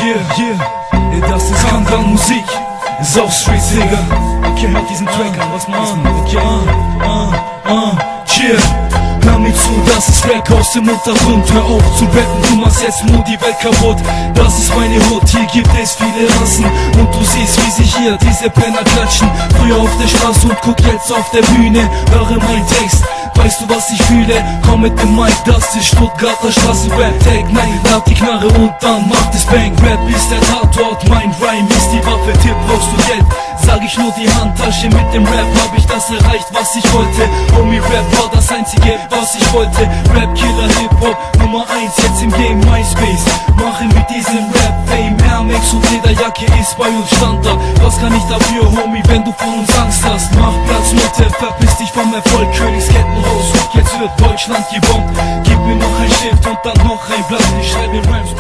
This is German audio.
Yeah, das ist Kanban-Musik, ist auch Street, Digga. Okay, hört diesen Track an, was meinst du? Okay, chill. Hör mir zu, das ist Rap aus dem Untergrund. Hör auf zu rappen, du machst jetzt nur die Welt kaputt. Das ist meine Hut, hier gibt es viele Rassen. Und du siehst, wie sich hier diese Penner klatschen. Früher auf der Straße und guck jetzt auf der Bühne. Höre mein Text, weißt du was ich fühle? Komm mit dem Mic, das ist Stuttgarter Straßenrap-Tag. Nein, lad die Knarre und dann macht es Bang. Rap ist der Tatort, mein Rhyme ist die Waffe. Tipp, brauchst du Geld? Sag ich nur die Handtasche, mit dem Rap hab ich das erreicht, was ich wollte. Homie, Rap war das einzige, was ich wollte. Rap, Killer, Hip-Hop, Nummer 1 jetzt im Game, MySpace. Mache mit diesem Rap Fame, Air Max und Lederjacke ist bei uns Standard. Was kann ich dafür, Homie, wenn du von uns Angst hast? Mach Platz, Mutter, verpiss dich vom Erfolg, Königsketten raus. Und jetzt wird Deutschland gebombt. Gib mir noch ein Stift und dann noch ein Blatt. Ich schreibe Rhymes,